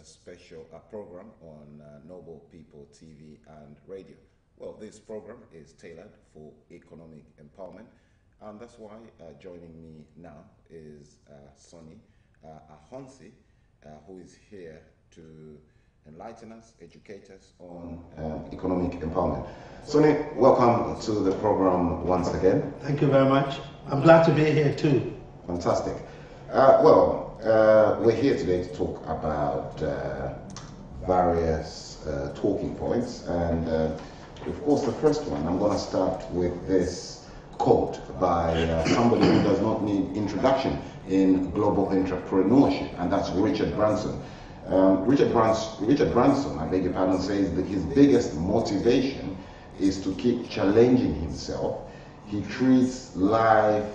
Special program on Noble People TV and radio. Well, this program is tailored for economic empowerment, and that's why joining me now is Sonny Ahonsi, who is here to enlighten us, educate us on economic empowerment. Sonny, welcome to the program once again. Thank you very much. I'm glad to be here too. Fantastic. We're here today to talk about various talking points, and of course the first one, I'm going to start with this quote by somebody who does not need introduction in global entrepreneurship, and that's Richard Branson. Richard Branson, I beg your pardon, says that his biggest motivation is to keep challenging himself. He treats life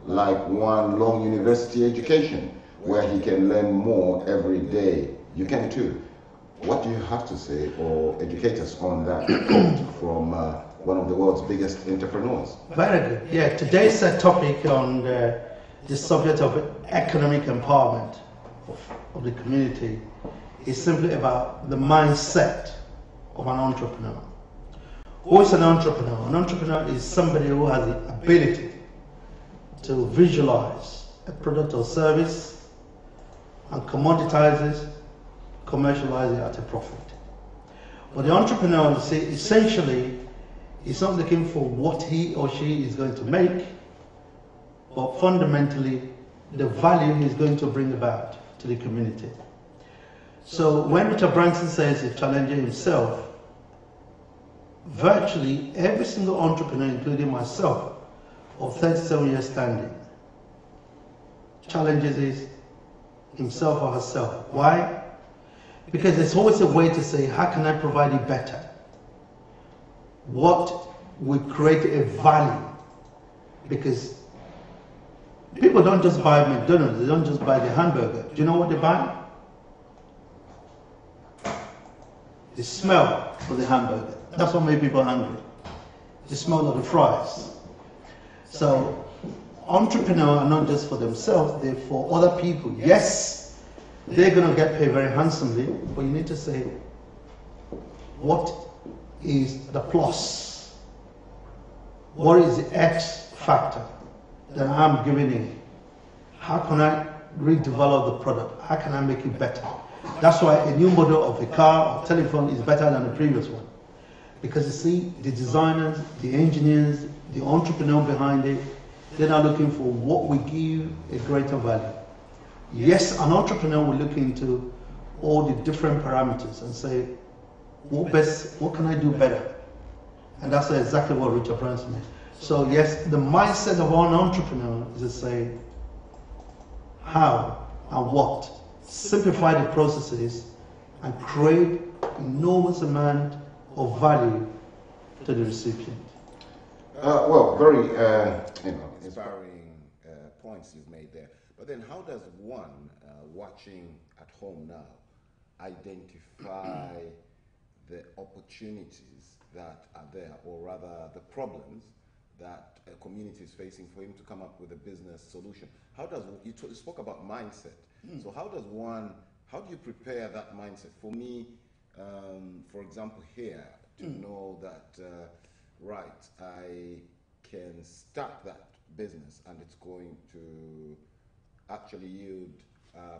like one long university education, where he can learn more every day. You can too. What do you have to say or educate us on that quote from one of the world's biggest entrepreneurs? Very good. Yeah, today's topic on the subject of economic empowerment of the community is simply about the mindset of an entrepreneur. Who is an entrepreneur? An entrepreneur is somebody who has the ability to visualize a product or service and commoditize it, commercialize it at a profit. But the entrepreneur, essentially, is not looking for what he or she is going to make, but fundamentally, the value he's going to bring about to the community. So when Richard Branson says he's challenging himself, virtually every single entrepreneur, including myself, of 37 years standing, challenges himself or herself. Why? Because there's always a way to say, how can I provide it better? What would create a value? Because people don't just buy McDonald's, they don't just buy the hamburger. Do you know what they buy? The smell of the hamburger. That's what made people hungry. The smell of the fries. So entrepreneurs are not just for themselves, they're for other people. Yes, they're going to get paid very handsomely, but you need to say, what is the plus? What is the X factor that I'm giving in? How can I redevelop the product? How can I make it better? That's why a new model of a car or telephone is better than the previous one. Because you see, the designers, the engineers, the entrepreneur behind it, they're now looking for what will give a greater value. Yes, an entrepreneur will look into all the different parameters and say, what can I do better? And that's exactly what Richard Branson meant. So yes, the mindset of an entrepreneur is to say, how and what, simplify the processes and create enormous amount of value to the recipient. Well, very inspiring points you've made there. But then how does one watching at home now identify the opportunities that are there, or rather the problems that a community is facing, for him to come up with a business solution? How does, you spoke about mindset. So how do you prepare that mindset? For me, for example, here, to know that, right, I can start that business and it's going to actually yield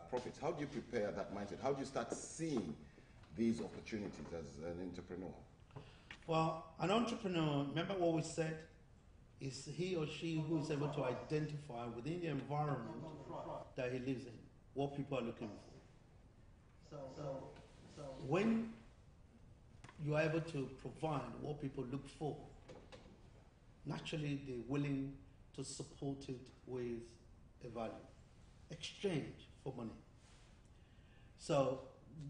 profits. How do you prepare that mindset? How do you start seeing these opportunities as an entrepreneur? Well, an entrepreneur, remember what we said, is he or she who is able to identify within the environment that he lives in what people are looking for. So when you are able to provide what people look for, naturally they're willing to support it with a value. Exchange for money. So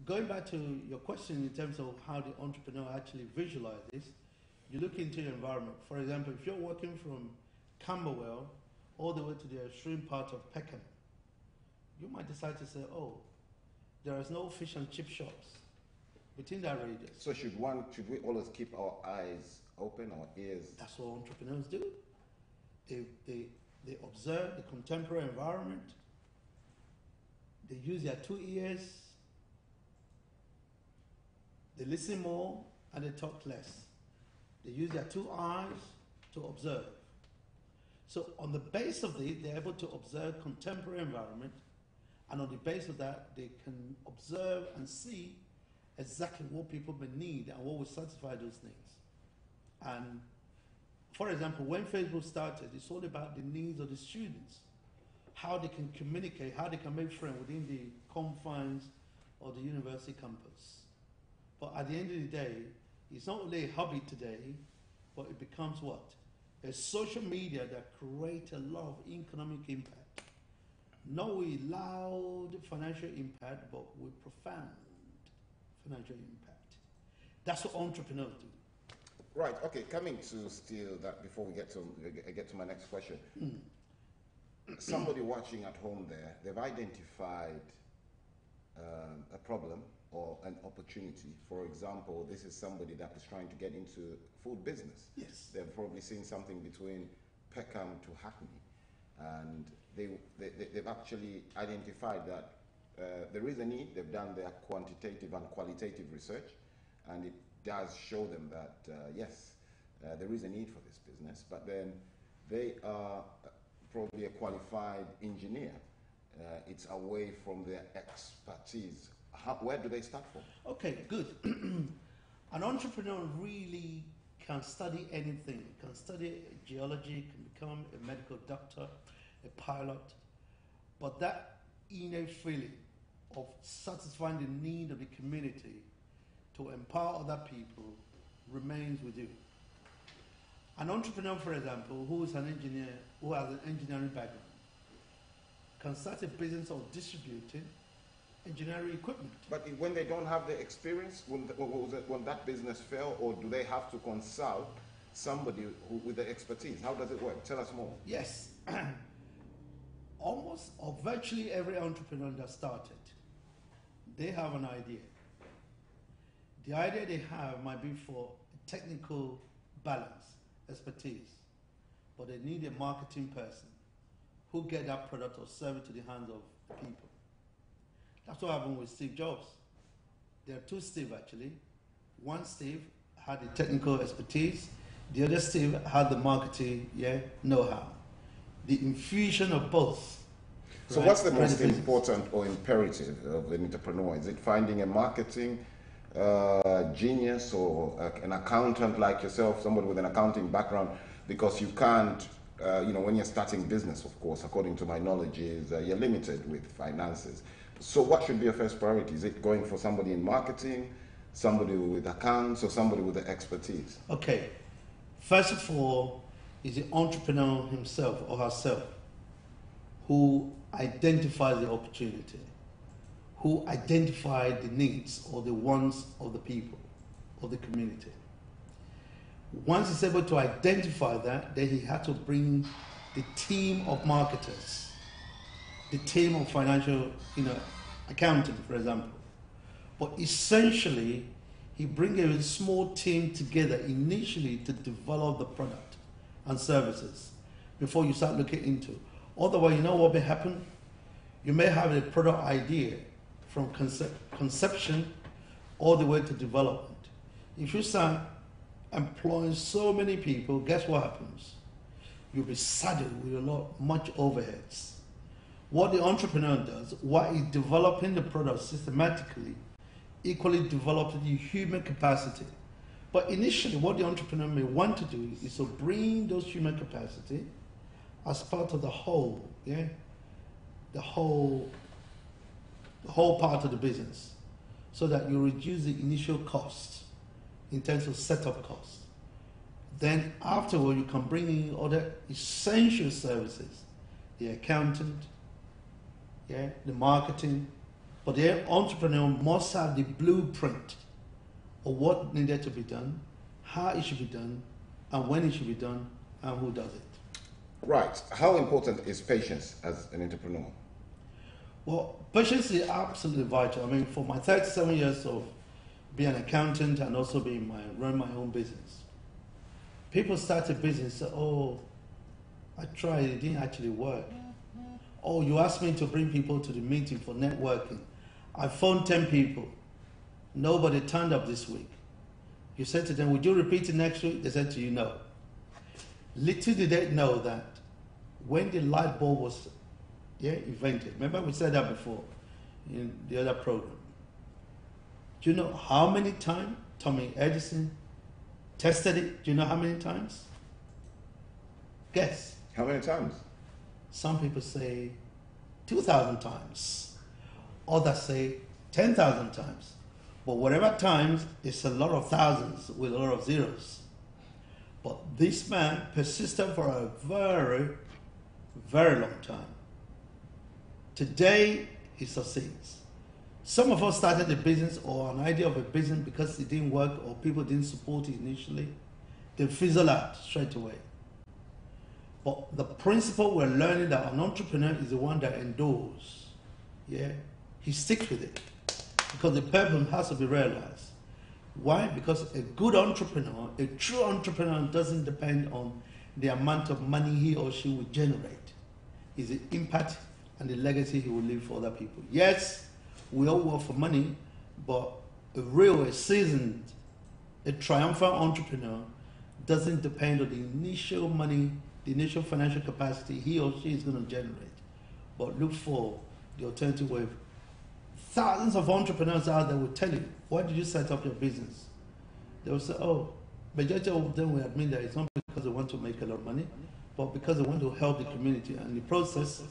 going back to your question in terms of how the entrepreneur actually visualizes, you look into your environment. For example, if you're working from Camberwell, all the way to the extreme part of Peckham, you might decide to say, oh, there is no fish and chip shops within that radius. So should we always keep our eyes open, our ears? That's what entrepreneurs do. They observe the contemporary environment. They use their 2 ears. They listen more and they talk less. They use their 2 eyes to observe. So on the base of this, they're able to observe contemporary environment, and on the basis of that, they can observe and see exactly what people may need and what will satisfy those things. And for example, when Facebook started, it's all about the needs of the students, how they can communicate, how they can make friends within the confines of the university campus. But at the end of the day, it's not only a hobby today, but it becomes what? A social media that creates a lot of economic impact. Not with loud financial impact, but with profound financial impact. That's what entrepreneurs do. Right. Okay. Coming to still that before we get to my next question. Somebody watching at home there, they've identified a problem or an opportunity. For example, this is somebody that is trying to get into food business. Yes. They've probably seen something between Peckham to Hackney, and they've actually identified that there is a need. They've done their quantitative and qualitative research, and it does show them that yes, there is a need for this business, but then they are probably a qualified engineer. It's away from their expertise. Where do they start from? Okay, good. An entrepreneur really can study anything. Can study geology, can become a medical doctor, a pilot, but that innate feeling of satisfying the need of the community to empower other people remains with you. An entrepreneur, for example, who is an engineer, who has an engineering background, can start a business of distributing engineering equipment. But when they don't have the experience, when that business fail, or do they have to consult somebody with the expertise? How does it work? Tell us more. Yes. Almost or virtually every entrepreneur that started, they have an idea. The idea they have might be for technical balance, expertise, but they need a marketing person who get that product or service to the hands of the people. That's what happened with Steve Jobs. There are 2 Steve actually. One Steve had the technical expertise, the other Steve had the marketing know-how. The infusion of both. So right? What's the most important or imperative of an entrepreneur? Is it finding a marketing genius or an accountant like yourself, somebody with an accounting background? Because you can't, when you're starting business, of course, according to my knowledge, is you're limited with finances. So what should be your first priority? Is it going for somebody in marketing, somebody with accounts, or somebody with the expertise? Okay. First of all, is the entrepreneur himself or herself who identifies the opportunity, who identifies the needs or the wants of the people, of the community. Once he's able to identify that, then he had to bring the team of marketers, the team of financial, accountant, for example. But essentially, he brings a small team together initially to develop the product and services before you start looking into. Otherwise, you know what may happen? You may have a product idea from conception all the way to development. If you start employing so many people, guess what happens? You'll be saddled with much overheads. What the entrepreneur does, while he's developing the product systematically, equally developing the human capacity. But initially, what the entrepreneur may want to do is to bring those human capacity as part of the whole, the whole part of the business, so that you reduce the initial cost in terms of setup costs. Then afterward, you can bring in other essential services, the accountant, the marketing, but the entrepreneur must have the blueprint of what needed to be done, how it should be done, and when it should be done, and who does it. Right. How important is patience as an entrepreneur? Well, patience is absolutely vital. I mean, for my 37 years of being an accountant and also run my own business, people start a business and say, oh, I tried, it didn't actually work. Oh, you asked me to bring people to the meeting for networking. I phoned 10 people. Nobody turned up this week. You said to them, would you repeat it next week? They said to you, no. Little did they know that when the light bulb was invented, remember we said that before in the other program. Do you know how many times Thomas Edison tested it? Do you know how many times? Guess. How many times? Some people say 2,000 times. Others say 10,000 times. But whatever times, it's a lot of thousands with a lot of zeros. But this man persisted for a very, very long time. Today, he succeeds. Some of us started a business or an idea of a business because it didn't work or people didn't support it initially. They fizzle out straight away. But the principle we're learning that an entrepreneur is the one that endures. Yeah, he sticks with it because the purpose has to be realized. Why? Because a good entrepreneur, a true entrepreneur, doesn't depend on the amount of money he or she will generate. It's the impact and the legacy he will leave for other people. Yes, we all work for money, but a seasoned, a triumphant entrepreneur doesn't depend on the initial money, the initial financial capacity he or she is going to generate, but look for the alternative way. Thousands of entrepreneurs out there will tell you, why did you set up your business? They will say, oh, majority of them will admit that it's not because they want to make a lot of money, but because they want to help the community. And in the process,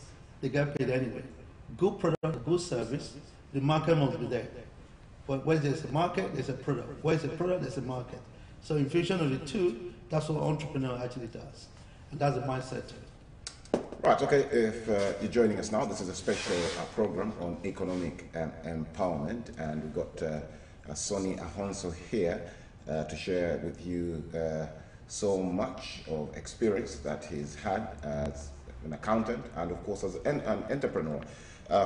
they get paid anyway. Good product, good service, the market must be there. But where there's a market, there's a product. Where there's a product, there's a market. So in fusion of the two, that's what an entrepreneur actually does. And that's the mindset to it. Right, okay, if you're joining us now, this is a special program on economic empowerment, and we've got Sonny Ahonso here to share with you so much of experience that he's had as an accountant and of course as an entrepreneur.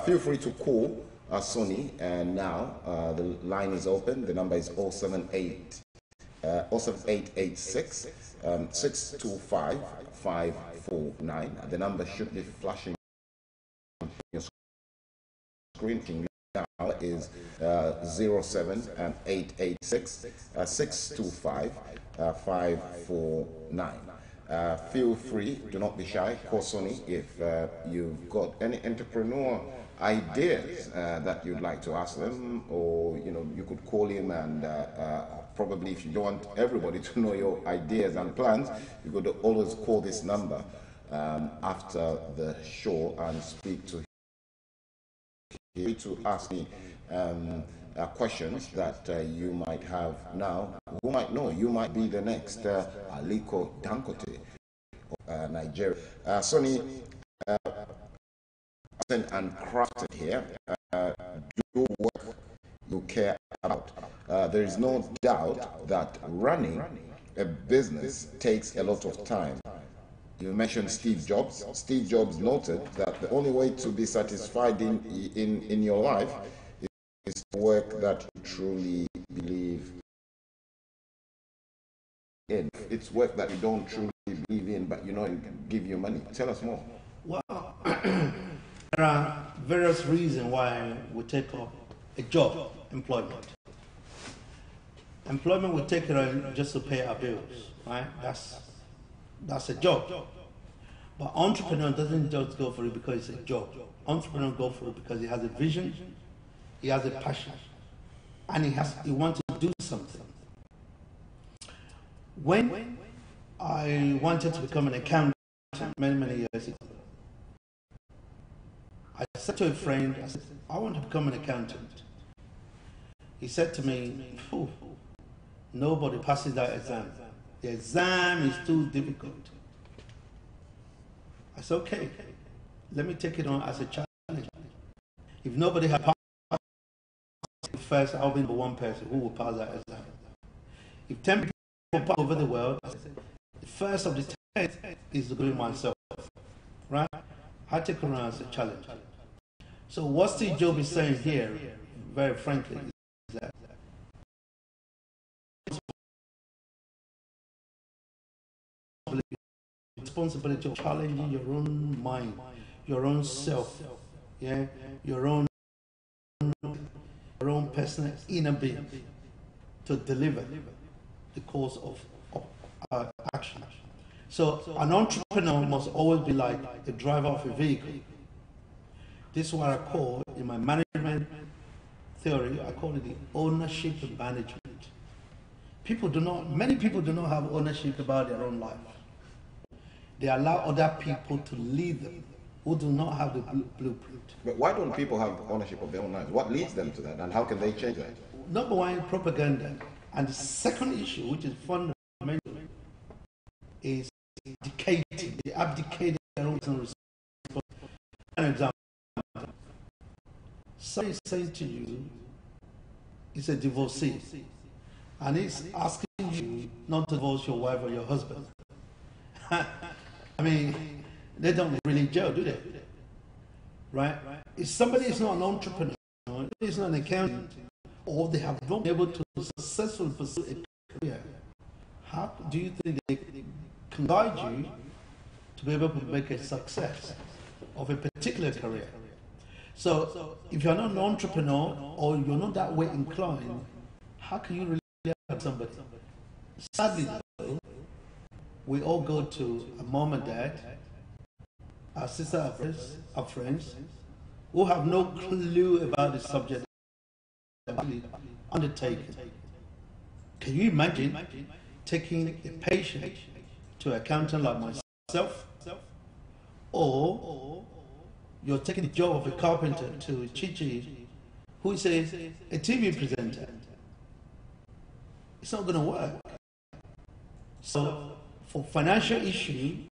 Feel free to call Sonny, and now the line is open. The number is 07886 625 549. The number should be flashing on your screen now is 07886 625 549. Feel free, do not be shy, call Sonny if you've got any entrepreneur ideas that you'd like to ask them, or you could call him and probably if you don't want everybody to know your ideas and plans, you could always call this number after the show and speak to him to ask me questions that you might have now. Who might know? You might be the next Aliko Dangote of Nigeria. Sonny, and crafted here, do work you care about. There is no doubt that running a business takes a lot of time. You mentioned Steve Jobs. Steve Jobs noted that the only way to be satisfied in your life is work that you truly believe in. It's work that you don't truly believe in, but it can give you money. Tell us more. Well, there are various reasons why we take up a job, employment. Employment we take it on just to pay our bills, right? That's a job. But entrepreneur doesn't just go for it because it's a job. Entrepreneur go for it because he has a vision, he has a passion, and he wants to do something. When I wanted to become an accountant many years ago, I said to a friend, I said, I want to become an accountant. He said to me, nobody passes that exam. The exam is too difficult. I said, okay, let me take it on as a challenge. If nobody had passed first, I'll be the one person who will pass that exam. If 10 people pass over the world, the first of the 10 is to do it myself. right? I take Quran as a challenge. So what Steve Jobs is saying here, very frankly, is that responsibility of challenging your own mind, your own self, yeah, your own personal inner being to deliver the course of action. So an entrepreneur must always be like the driver of a vehicle. This is what I call, in my management theory, I call it the ownership of management. Many people do not have ownership about their own life. They allow other people to lead them who do not have the blueprint. But why don't people have ownership of their own lives? What leads them to that, and how can they change that? Number one, propaganda. And the second issue, which is fundamental, is abdicating. They abdicate their own responsibility. An example. Somebody is saying to you, he's a divorcee, and he's asking you not to divorce your wife or your husband. I mean, they don't really jail, do they? Right? If somebody is not an entrepreneur, is not an accountant, or they have not been able to successfully pursue a career, how do you think they can guide you to be able to make a success of a particular career? So, if you're not an entrepreneur or you're not that way inclined, how can you really help somebody? Sadly, though, we all go to a mom and dad, our sister, our friends, who have no clue about the subject they're undertaking. Can you imagine taking a patient to an accountant like myself, or you're taking the job of a carpenter to Chichi, who is a TV presenter? It's not going to work. So, for financial issue,